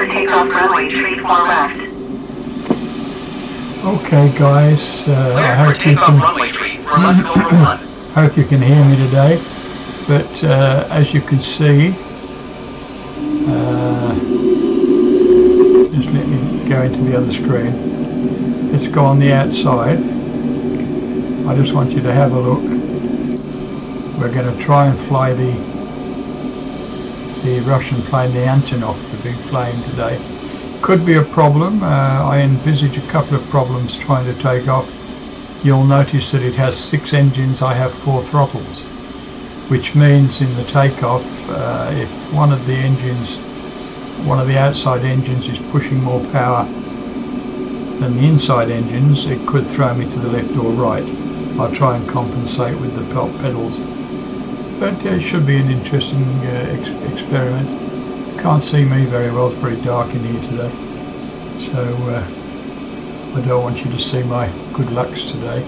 for takeoff runway 34 left. Okay guys, I hope you can hope you can hear me today, but as you can see, just let me go into the other screen. Let's go on the outside. I just want you to have a look. We're going to try and fly the Russian plane, the Antinov, the big plane today. Could be a problem. I envisage a couple of problems trying to take off. You'll notice that it has 6 engines, I have 4 throttles, which means in the takeoff, if one of the outside engines is pushing more power than the inside engines, it could throw me to the left or right. I'll try and compensate with the pedals. But it should be an interesting experiment. Can't see me very well, it's very dark in here today. So I don't want you to see my good lucks today.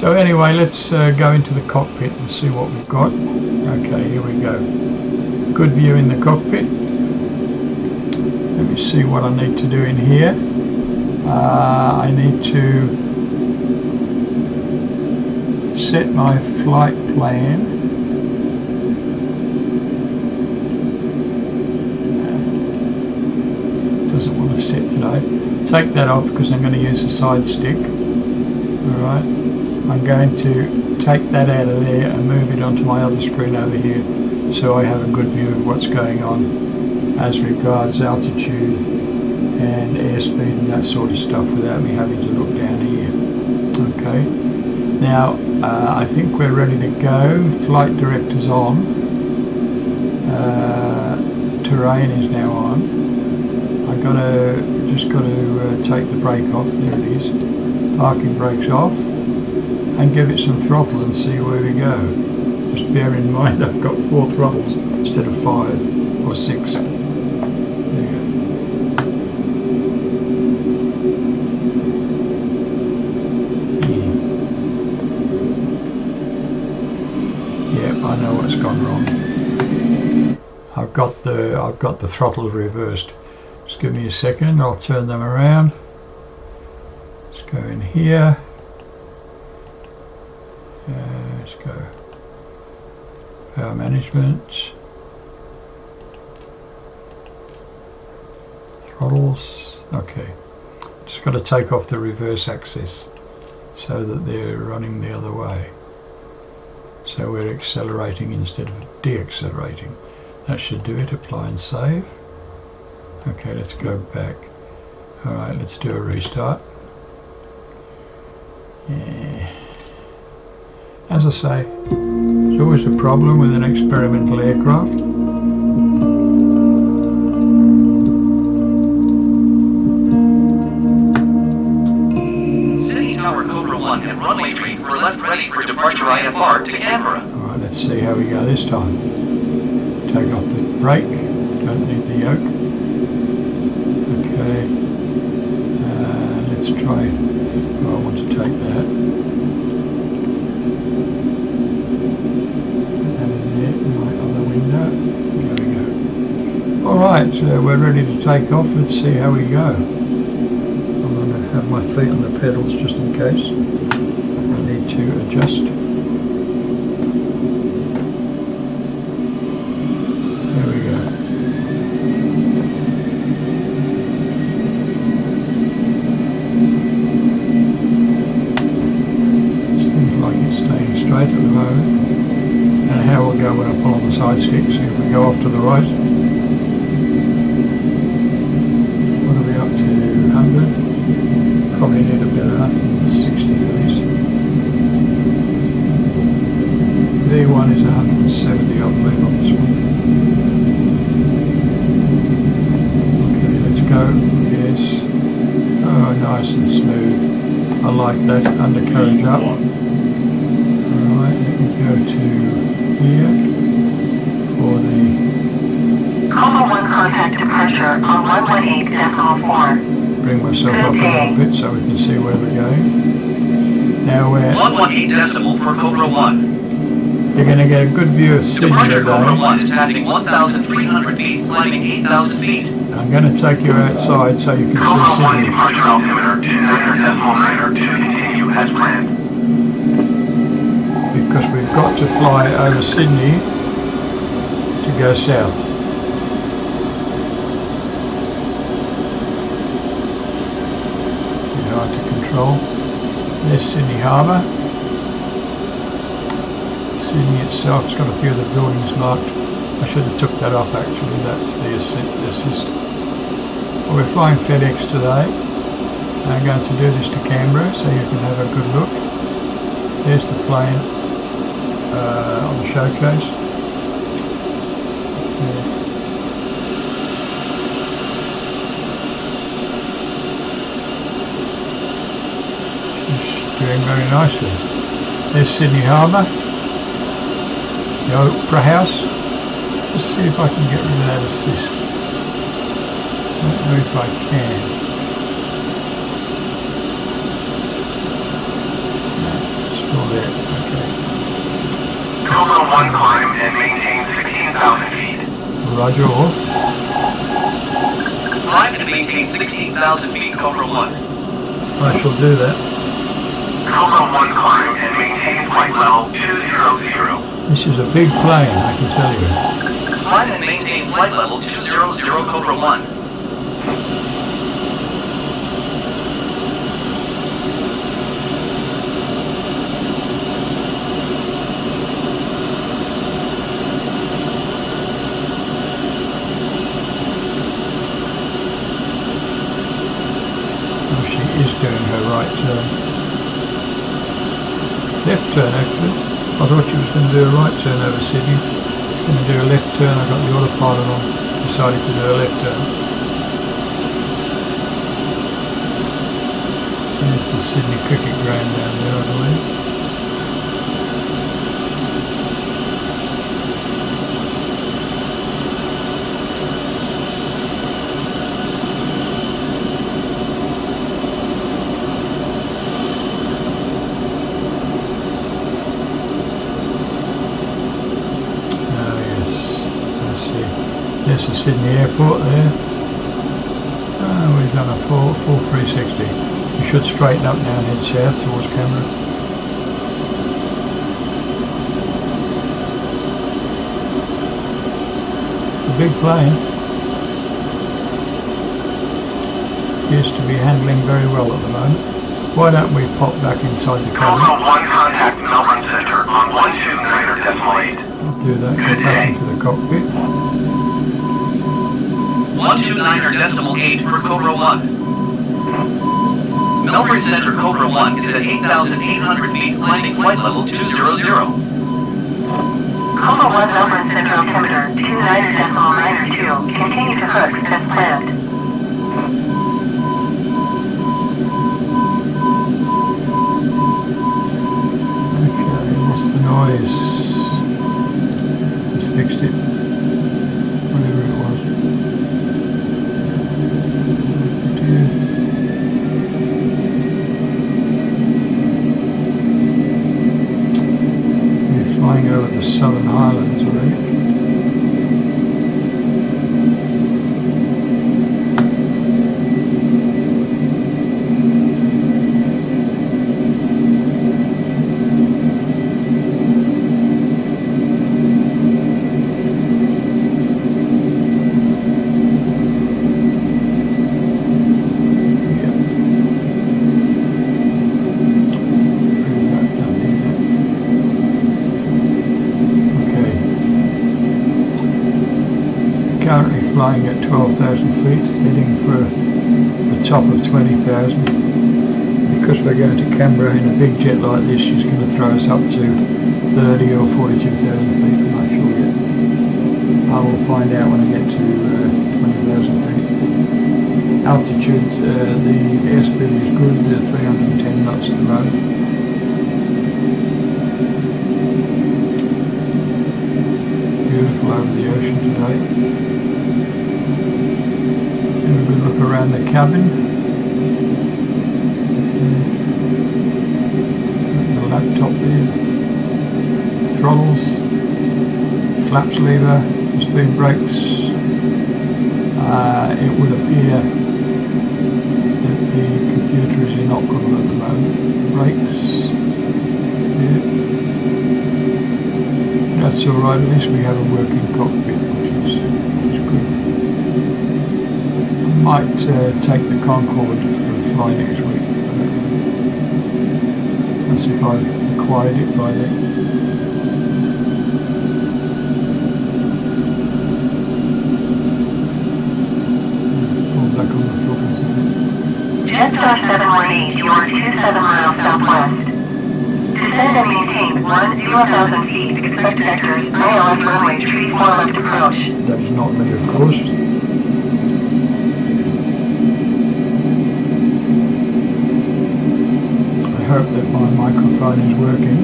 So anyway, let's go into the cockpit and see what we've got. Okay, here we go. Good view in the cockpit. Let me see what I need to do in here. I need to set my flight plan. Doesn't want to sit today. Take that off because I'm going to use the side stick. Alright, I'm going to take that out of there and move it onto my other screen over here so I have a good view of what's going on as regards altitude and airspeed and that sort of stuff without me having to look down here. Okay, now I think we're ready to go. Flight director's on. Terrain is now on. Just got to take the brake off. There it is. Parking brake's off, and give it some throttle and see where we go. Just bear in mind I've got 4 throttles instead of 5 or 6. There you go. Yep, I know what's gone wrong. I've got the throttle reversed. Just give me a second, I'll turn them around. Let's go in here. Let's go. Power management. Throttles. Okay. Just got to take off the reverse axis so that they're running the other way. So we're accelerating instead of deaccelerating. That should do it. Apply and save. Okay, let's go back. Alright, let's do a restart. Yeah. As I say, it's always a problem with an experimental aircraft. City Tower Cobra 1 and runway 3 for left ready for departure IFR to Canberra. Alright, let's see how we go this time. Take off the brake, don't need the yoke. Okay, let's try. Oh, I want to take that. And in my other window. There we go. Alright, we're ready to take off. Let's see how we go. I'm going to have my feet on the pedals just in case. I need to adjust. There we go. Staying straight at the moment, and how we'll go when I pull on the side stick. See if we go off to the right. What are we up to? 100? Probably need about 160 for this. V1 is 170, I believe, on this one. Okay, let's go. Yes. Oh, nice and smooth. I like that. Undercarriage up. Alright, let me go to here for the Cobra 1 contact departure on 118.4. bring myself up a little bit so we can see where we're going. Now we're 118 decimal for Cobra 1. You're going to get a good view of Sydney Departure Cobra today. 1 is passing 1,300 feet, climbing 8,000 feet. I'm going to take you outside so you can Cobra see 1 Sydney. departure altimeter 29.9 to continue as planned. Because we've got to fly over Sydney to go south. Be hard to control. There's Sydney Harbour. Sydney itself, it's got a few of the buildings marked. I should have took that off actually, that's the assist. Well, we're flying FedEx today. I'm going to do this to Canberra so you can have a good look. There's the plane on the showcase. She's doing very nicely. There's Sydney Harbour. The Opera House. Just see if I can get rid of that assist. I don't know if I can. No, it's still there. Okay. Cobra 1 climb and maintain 16,000 feet. Roger. Climb and maintain 16,000 feet, Cobra 1. I shall do that. Cobra 1 climb and maintain flight level 200. This is a big plane, I can tell you. Climb and maintain flight level 200, Cobra 1. Oh, she is doing her right turn. Left turn, actually. I thought she was going to do a right turn over Sydney. She's going to do a left turn. I got the autopilot on. Decided to do a left turn. There's the Sydney cricket ground down there, I believe. There's the Sydney airport there. We've done a full 360. We should straighten up now and head south towards Canberra. The big plane appears to be handling very well at the moment. Why don't we pop back inside the cabin? Cobra 1 contact Melbourne Center on 129.8. I'll do that. Go back into the cockpit. 129.8 for Cobra 1. Melbourne Center Cobra 1 is at 8,800 feet, climbing flight level 200. Cobra 1 Melbourne Center altimeter 29.92. Continue to hooks as planned. Okay, what's the noise? Just fixed it. Whatever it was. We're flying over the Southern Highlands already. Currently flying at 12,000 feet, heading for the top of 20,000. Because we're going to Canberra in a big jet like this, she's going to throw us up to 30 or 42,000 feet, I'm not sure yet. I will find out when I get to 20,000 feet. Altitude, the airspeed is good, 310 knots at the moment. Beautiful over the ocean today. Have a good look around the cabin. The laptop there. throttles, flaps lever, speed brakes. It would appear that the computer is inoperable at the moment. Brakes. Yeah. That's alright, at least we have a working cockpit, which is good. I might take the Concorde for a fly next week. That's if I've acquired it by then. Back on the throttles again. Jetstar 718, you are 27 miles southwest. Descend and maintain 10,000 feet. Expect vectors, ILS runway 34 left approach. That is not me, of course. I hope that my microphone is working.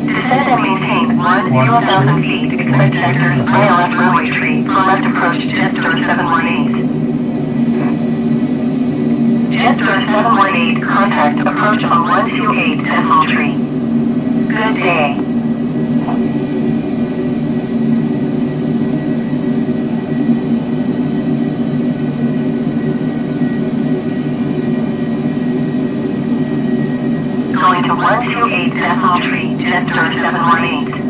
Descend and maintain 10,000 feet. Expect vectors, ILS runway 34 left approach. Jetstar 718. Jetstar 718, contact approach on 128 Decimal Tree. Good day. Going to 128 Decimal Tree, Jetstar 718.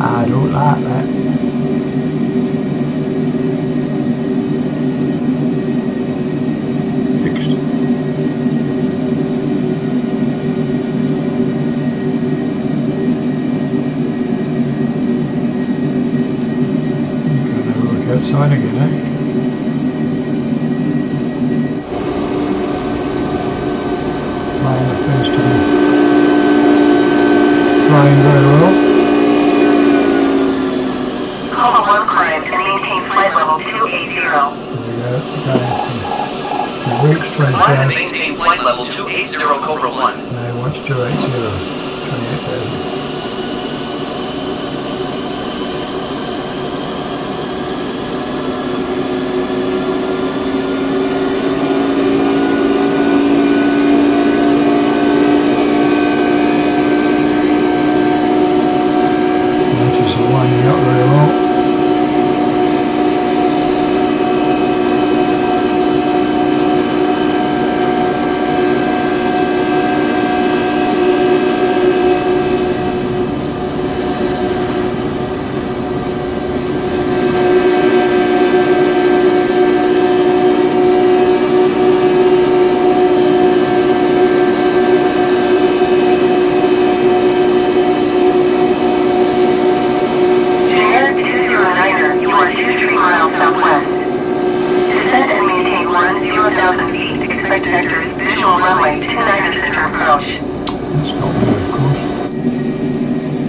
I don't like that. Fixed. Gonna work outside again, eh? Flying appears to be flying very well. Call 1 client and maintain flight level 280. There we go. The reach Climb and 20,000. maintain flight level 280 Cobra 1. No, what's 280? 28,000. Which is the one you got very well.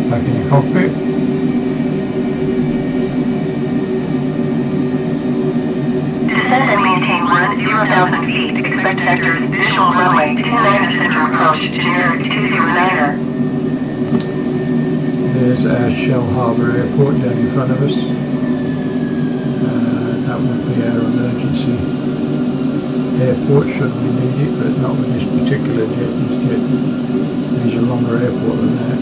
Back in the cockpit. Descend and maintain 10,000 feet. Expect vectors, visual runway 29er center approach, generic 209er. There's our Shell Harbour Airport down in front of us. That would be our emergency airport should we need it, but not with this particular jet. This jet is a longer airport than that.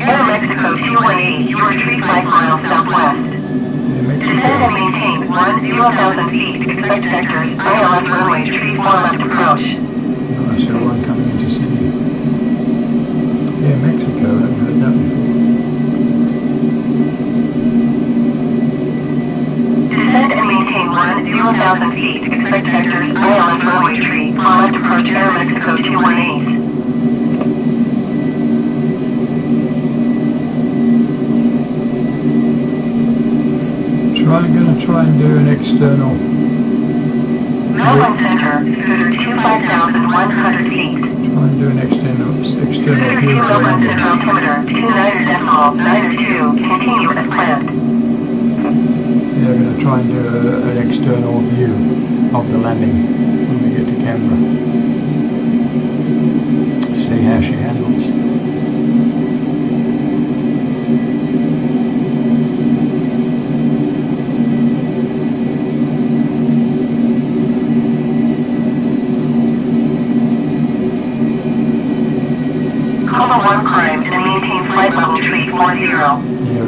Air Mexico 218, you are 35 miles southwest. Descend and maintain 10,000 feet. Expect vectors, ILS runway 34 left approach. Nice, so one coming into Sydney. Yeah, Mexico, I haven't heard that before. Descend and maintain 10,000 feet. Expect vectors, ILS runway 34 left approach. Air Mexico 218. I'm going to try and do an external. Melbourne Center, scooter 25,100 feet. Try and do an external Scooter view 2 of the Melbourne engine. Center altimeter, 29er decimal, 9er 2, continue as planned. Yeah, I'm going to try and do an external view of the landing when we get to Canberra. See how she handles.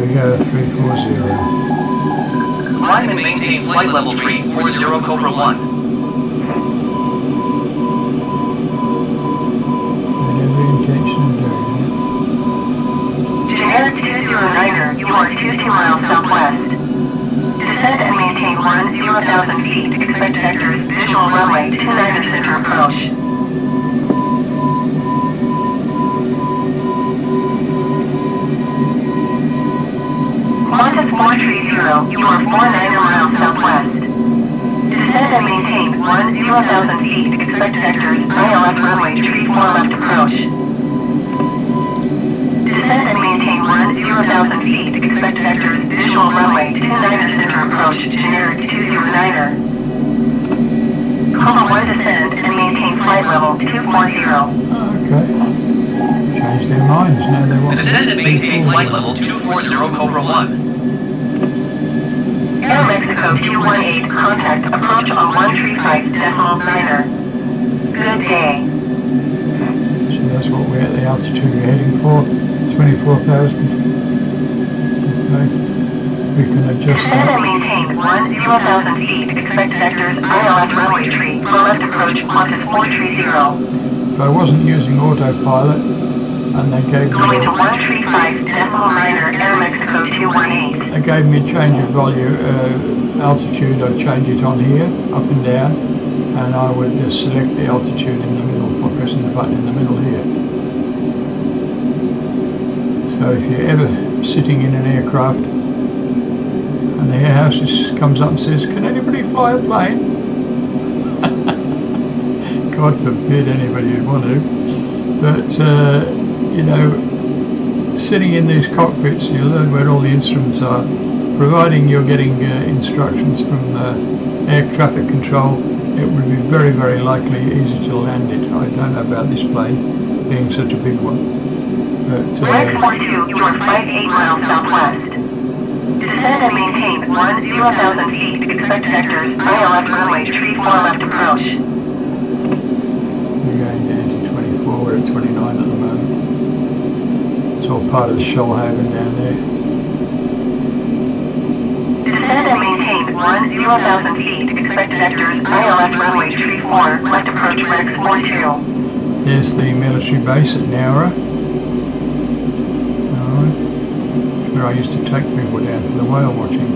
we go, 340. Climb and maintain flight level 340 Cobra 1. Had every intention of doing it. Generic 209er, you are 22 miles southwest. Descend and maintain 10,000 feet. Expect vectors, visual runway 29er center approach. Qantas 430, you are 49er miles southwest. Descend and maintain 10,000 feet. Expect vectors, ILS runway 34 left approach. Descend and maintain 10,000 feet. Expect vectors, visual runway 29er center approach, generic 209er. Cobra 1 descend and maintain flight level 240. Okay. Changed their minds, now they want Descend and maintain flight level 240 Cobra 1. Air Mexico 218, contact approach on 135.9er. Good day. So that's what we're at the altitude we're heading for, 24,000. Okay. We can adjust Descend and that. maintain 10,000 feet. Expect vectors, ILS runway 3, for left approach, Qantas 430. If I wasn't using autopilot and they gave me Going to 135.9er, Air Mexico 218. they gave me a change of altitude, I'd change it on here, up and down, and I would just select the altitude in the middle by pressing the button in the middle here. So if you're ever sitting in an aircraft and the air hostess comes up and says, "Can anybody fly a plane?" God forbid anybody would want to. But, you know, sitting in these cockpits, you learn where all the instruments are. Providing you're getting instructions from air traffic control, it would be very, very likely easy to land it. I don't know about this plane being such a big one. But, Rex 42, you are 58 miles southwest. Descend and maintain 10,000 feet. Expect vectors, ILS runway 34 left approach. we're going down to 24, we're at 29 at the moment. It's all part of the Shoalhaven down there. Descend and maintain 10,000 feet. Expect vectors, ILS runway 34 left approach, Rex 42. There's the military base at Nowra. Alright. Where I used to take people down for the whale watching.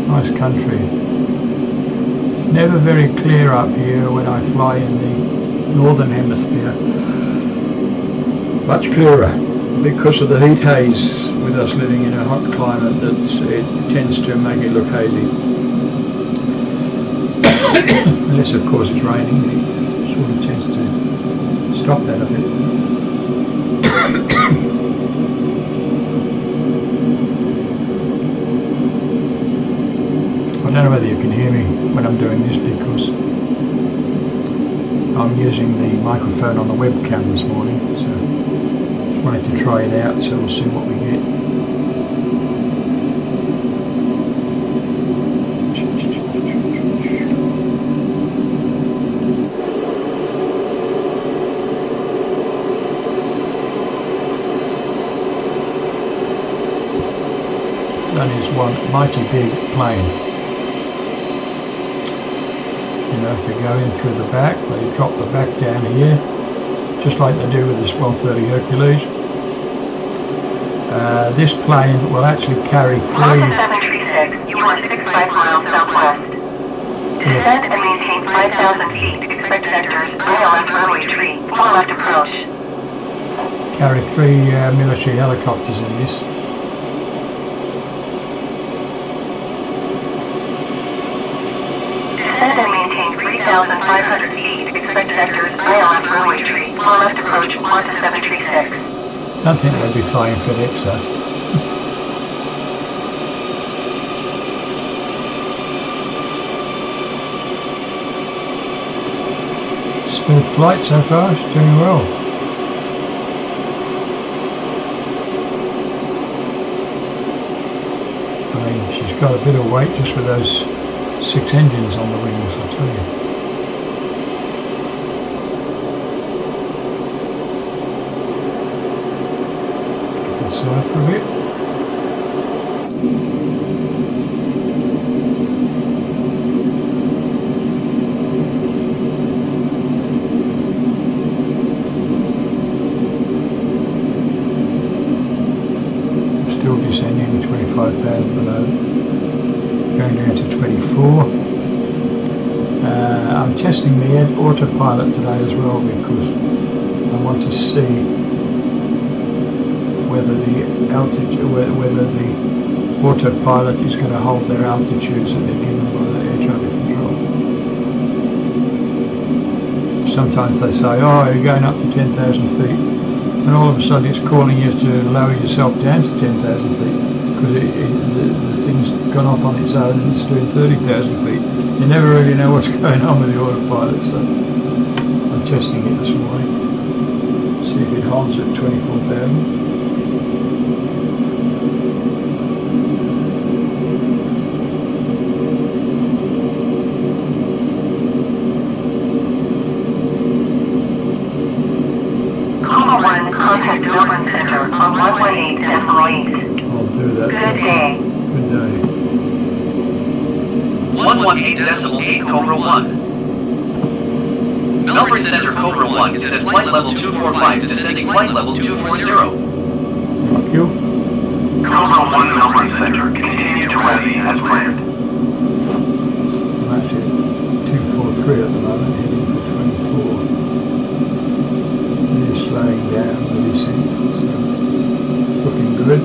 Nice country. It's never very clear up here when I fly in the northern hemisphere. Much clearer because of the heat haze. With us living in a hot climate, it tends to make it look hazy. Unless of course it's raining, it sort of tends to stop that a bit. I don't know whether you can hear me when I'm doing this because I'm using the microphone on the webcam this morning, so just wanted to try it out, so we'll see what we get. That is one mighty big plane. You know, if they go in through the back, they drop the back down here, just like they do with this 130 Hercules. This plane will actually carry Qantas 736, you are 65 miles southwest. Descend and maintain 5,000 feet. Expect vectors, ILS runway 3, 4 left approach. carry 3 military helicopters in this. Descend and maintain 3,500 feet. Expect vectors, ILS runway 3, 4 left approach, Qantas 736. Don't think they'll be flying FedEx though. Smooth flight so far, it's doing well. I mean, she's It's got a bit of weight just with those 6 engines on the wings, I tell you. Inside for a bit. Still descending 25,000 below. Going down to 24. I'm testing the autopilot today as well because I want to see whether the altitude, whether the autopilot is going to hold their altitudes that they're given by the air traffic control. Sometimes they say, oh, you're going up to 10,000 feet, and all of a sudden it's calling you to lower yourself down to 10,000 feet because the thing's gone off on its own and it's doing 30,000 feet. You never really know what's going on with the autopilot, so I'm testing it this morning. See if it holds at 24,000. Contact Northern Center on 118 decimal 8. I'll do that. Good day. Good day. 118.8 Cobra 1. Melbourne Center Cobra 1 is at flight level 245 to descending flight level 240. Thank you. Cobra 1 Melbourne Center, continue to ready as planned. I'm actually at 243 at the moment, heading for 24. Really slowing down the descent, so looking good.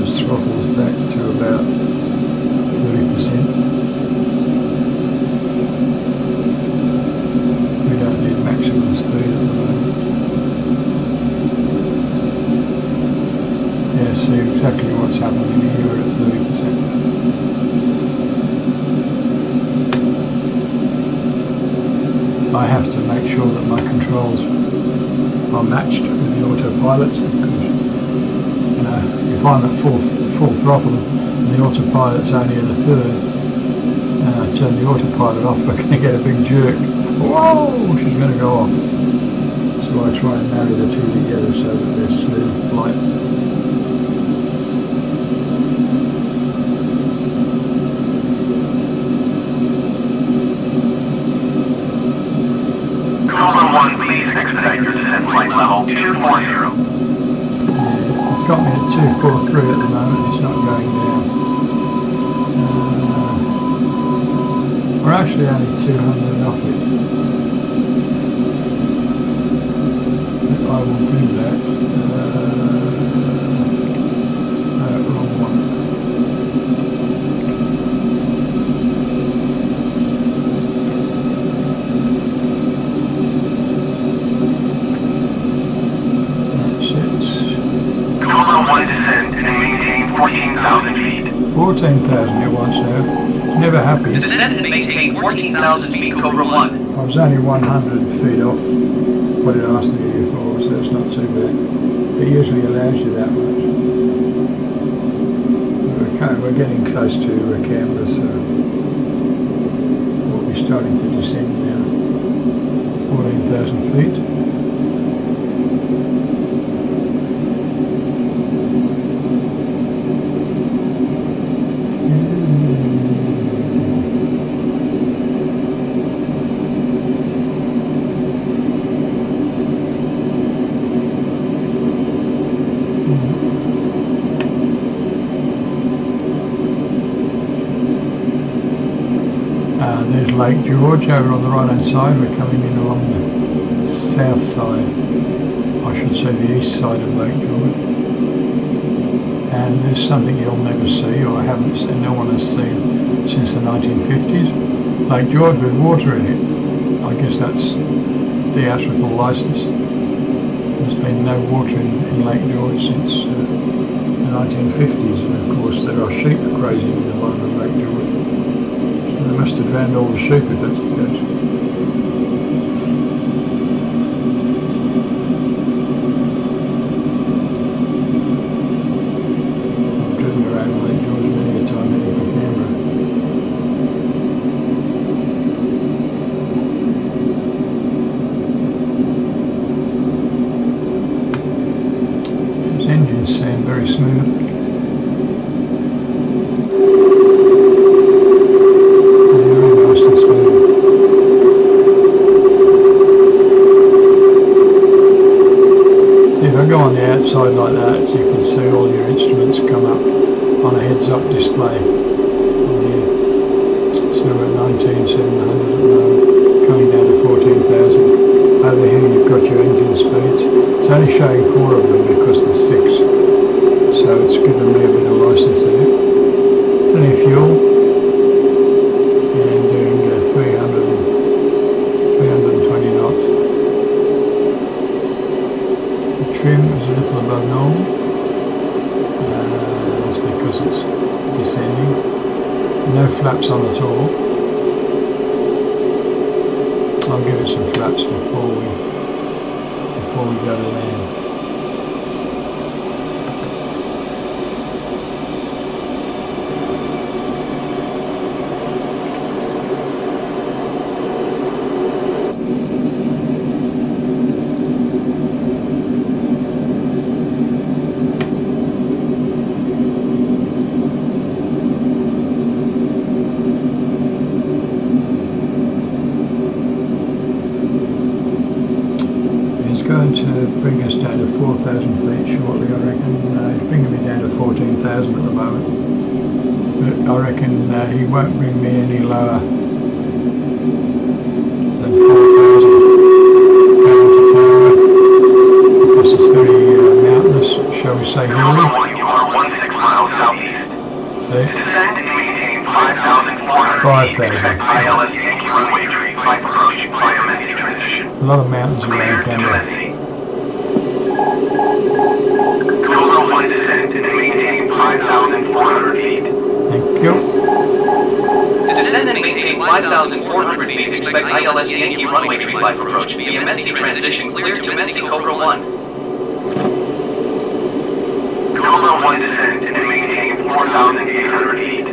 Throttles back to about 30%. We don't need maximum speed at the moment. Yeah, see exactly what's happening here at 30%. I have to make sure that my controls are matched with the autopilot because if I'm at full throttle and the autopilot's only at a third and I turn the autopilot off, we're going to get a big jerk. Whoa! She's going to go off. So I try and marry the two together so that they're smooth flight. Cobra 1, please expedite your descent flight level 240. It's got me at 243 at the moment, it's not going down. We're actually only 200 off it. I will do that. Wrong one. That's it. 1 descend and maintain 14,000 feet. 14,000 it was now. Never happy. Descend and maintain 14,000 feet Cobra 1. I was only 100 feet off what it asked me for, so it's not too bad. It usually allows you that much. We're getting close to Canberra, so we'll be starting to descend now. 14,000 feet. There's Lake George over on the right hand side. We're coming in along the south side, I should say the east side of Lake George. And there's something you'll never see, or haven't seen, no one has seen since the 1950s. Lake George with water in it. I guess that's theatrical license. There's been no water in Lake George since the 1950s, and of course there are sheep grazing in the bottom of Lake George. So they must have drowned all the sheep if that's the case. descent, very smooth. Very nice and smooth. See, if I go on the outside like that, you can see all your instruments come up on a heads-up display. So we're at 19,700 at the moment, coming down to 14,000. Over here you've got your engine speeds. It's only showing 4 of them because there's 6. So it's given me a bit of license there. Plenty of fuel. And doing 320 knots. The trim is a little above normal. That's because it's descending. No flaps on at all. I'll give it some flaps before we go to land. Going to bring us down to 4,000 feet shortly, I reckon. He's bringing me down to 14,000 at the moment. But I reckon he won't bring me any lower than 4,000 going to Canberra because it's very mountainous, shall we say, hilly. You are 16 miles southeast. See? Descend and maintain 5,400 feet. Expect ILS Yankee runway tree flight approach via Messi transition. A lot of mountains around Canberra. Cobra 1 descent and maintain 5,400 feet. Thank you. To descend and maintain 5,400 feet, expect ILS Yankee runway tree flight approach via Messi transition clear to Messi Cobra 1. Cobra 1 descent and maintain 4,800 feet.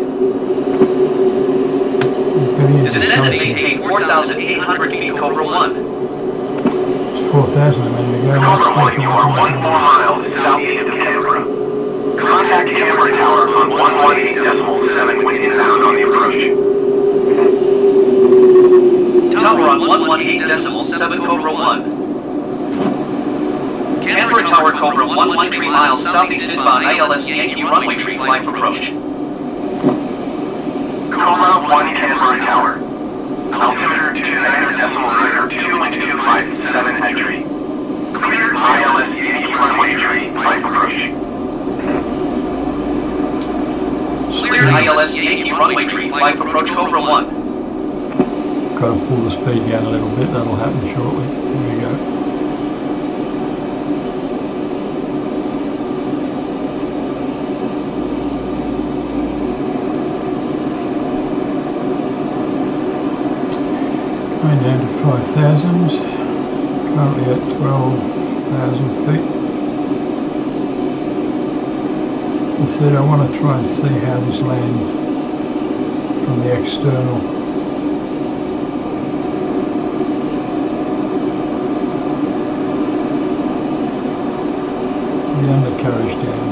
To descend and maintain 4,800 feet, Cobra 1. 4,000 a minute ago. Cobra 1, you are 14 miles southeast of Canberra. Contact Canberra Tower on 118.7 when inbound on the approach. Tower on 118.7, Cobra 1. Canberra Tower, Cobra 113 miles southeast inbound ILS Yankee runway tree flight approach. Cobra 1 Canberra Tower. Altimeter 29.2 entry. Clear ILS Yankee runway tree flight approach. Cleared ILS Yankee runway tree flight approach, Cobra 1. Got to pull the speed down a little bit, that'll happen shortly. There we go. Going down to 5,000, currently at 12,000 feet. I said I want to try and see how this lands from the external. The undercarriage down.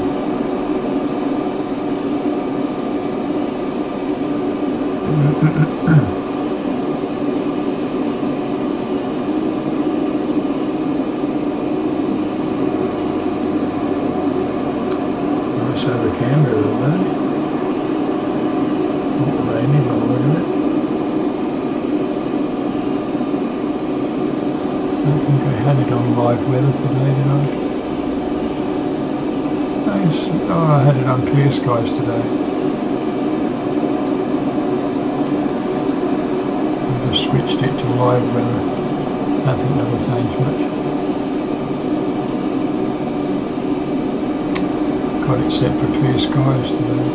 Over Canberra today. Not rainy by the look of it. I don't think I had it on live weather today, did I? Oh, I had it on clear skies today. I just switched it to live weather. I don't think that'll change much. Got it set for clear skies today.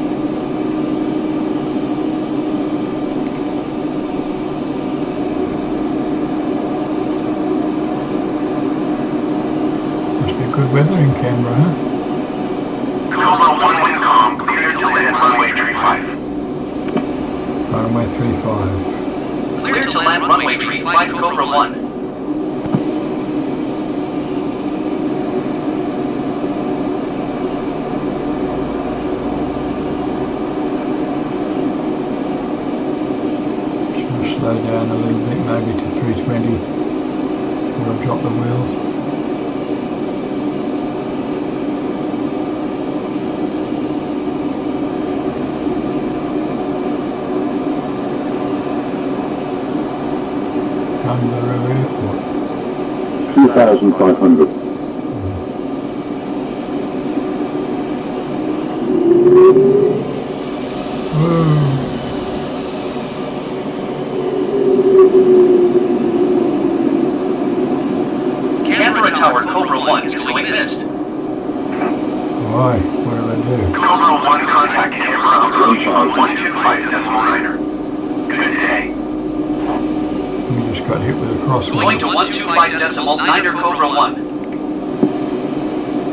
Must be good weather in Canberra, huh? Cobra 1 Windcom, clear to land runway 35. Runway 35. Clear to land runway 35, Cobra 1. slow down a little bit, maybe to 320, before I drop the wheels. Canberra Airport. 2,500. Canberra Tower, Cobra 1 is going east. Why? What did I do? Cobra 1 contact camera approach on 125.9er. Good day. We just got hit with a crosswind. Going to 125.9er Cobra 1.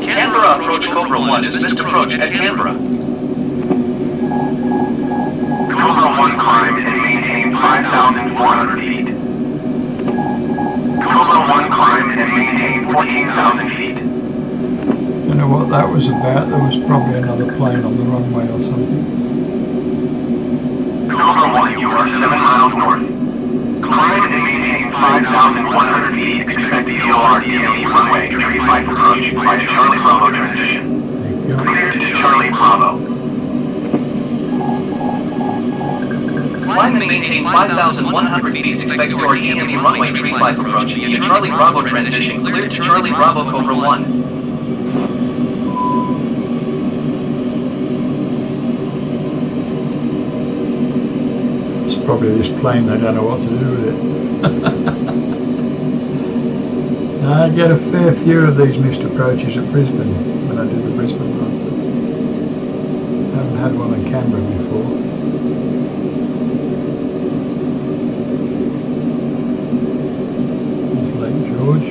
Canberra approach Cobra 1 is missed approach at Canberra. Cobra 1 climb and maintain 5,400 feet. Cobra 1 climb and maintain 14,000 feet. Don't know what that was about. There was probably another plane on the runway or something. Cobra 1, you are 7 miles north. Climb and maintain 5,100 feet. Expect VOR DME runway to pre-flight approach by to Charlie Bravo transition. Thank you. Clear to Charlie Bravo. Climb and maintain 5,100 feet. Expect your DME runway 35 approach via Charlie Bravo transition. Clear to Charlie Bravo Cobra 1. It's probably this plane, they don't know what to do with it. I get a fair few of these missed approaches at Brisbane when I did the Brisbane run. I haven't had one in Canberra before. There's Lake George.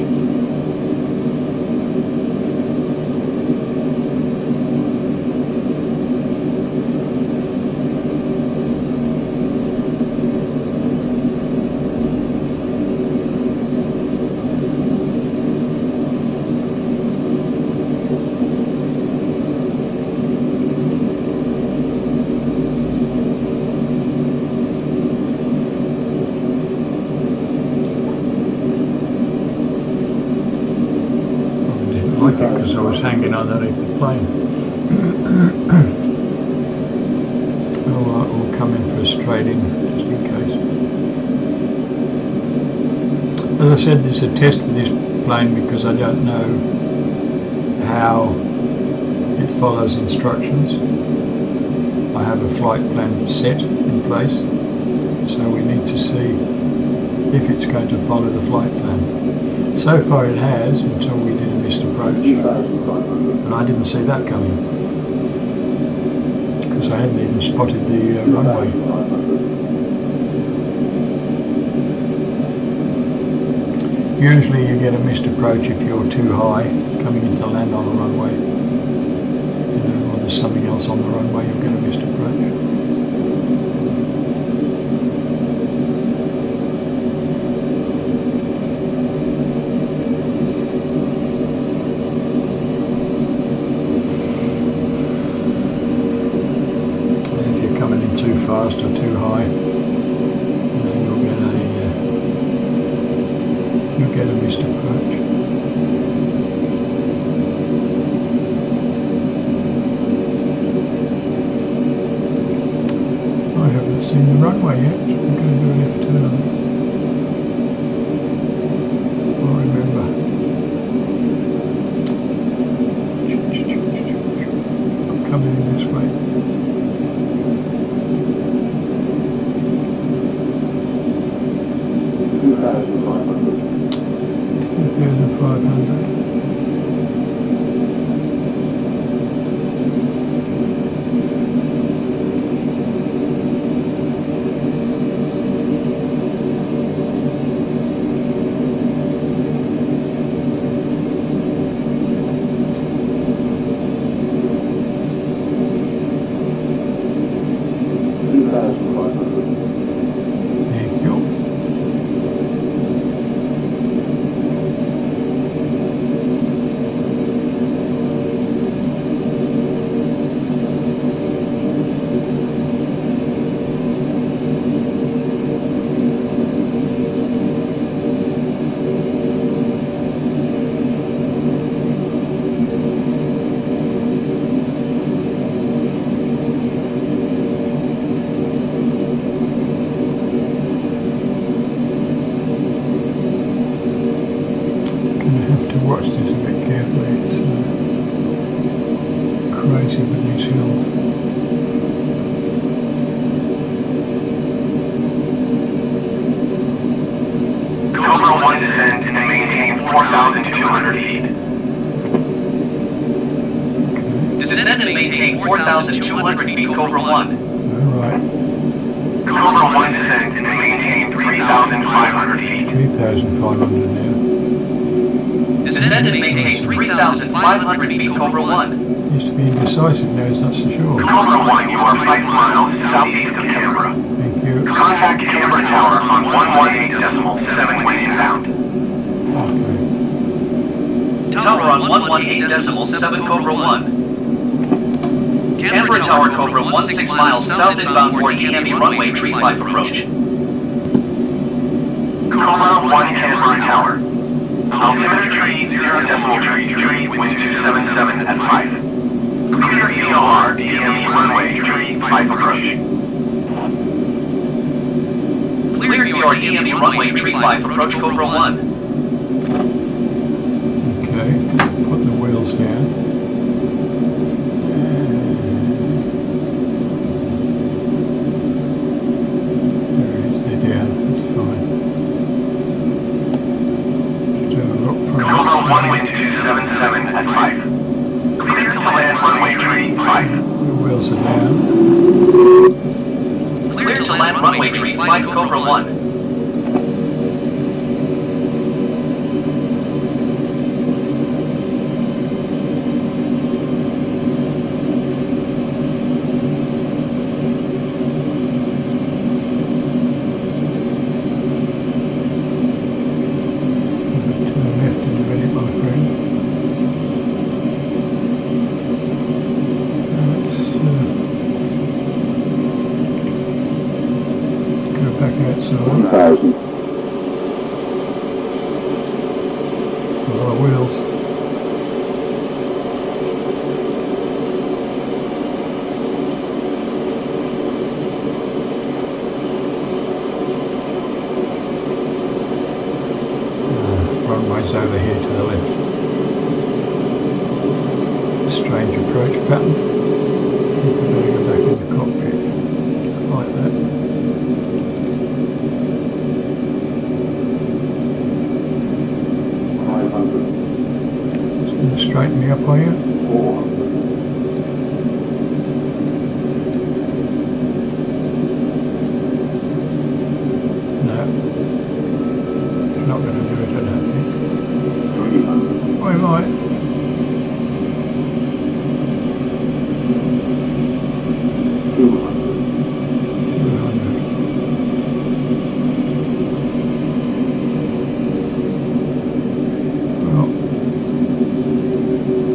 Because I was hanging underneath the plane. Alright, we'll come in for a straight in, just in case. As I said, this is a test for this plane because I don't know how it follows instructions. I have a flight plan set in place, so we need to see if it's going to follow the flight plan. So far it has, until we did a missed approach, and I didn't see that coming because I hadn't even spotted the runway. Usually you get a missed approach if you're too high coming in to land on the runway, or there's something else on the runway, you'll get a missed approach. Too fast or too high, you'll get a missed approach. I haven't seen the runway yet. I'm going to do a left turn. I'll remember. I'm coming in this way. 2,500. Thank you. persuasive with these hills. Cobra 1 descend and maintain 4,200 feet. Descend and maintain 4,200 feet, Cobra 1. Alright, Cobra 1 descend and maintain 3,500 feet. 3,500 now. Descend and maintain 3,500 feet, Cobra 1. Used to be indecisive now, that's for sure. Cobra 1, you are 5 miles southeast of Canberra. Thank you. Contact Canberra Tower on 118.7 wind inbound. Okay. Tower on 118.7, Cobra 1. Canberra Tower, Cobra 1, 6 miles south inbound for DME runway 35 approach. Cobra 1 Canberra Tower. Altimeter tree 0.33, wind 277 at 5. Clear EOR, DME runway 35 approach. Clear your DME runway 35 approach, Cobra 1. Okay, put the wheels down. There it is, they're down, that's fine. Do a look for Cobra 1 wind 277 at 5. Clear to land runway 35. the wheels are down. Clear to land runway 35, Cobra 1. To the left in a minute, my friend. Let's go back outside. 1,000. A lot of wheels. Runway's over here to the left. It's a strange approach pattern. People better go back in the cockpit like that. Just going to straighten me up, are you? 400. No. Not going to do it, I don't think. 300. Oh, it might. 200. 200.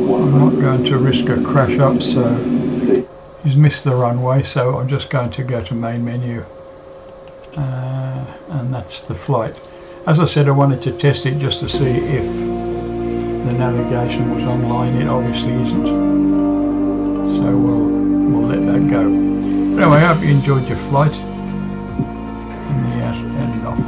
Well, I'm not going to risk a crash up, so he's missed the runway, so I'm just going to go to main menu. And that's the flight. As I said, I wanted to test it just to see if the navigation was online. It obviously isn't, so we'll let that go. Anyway, I hope you enjoyed your flight. In the Antinov.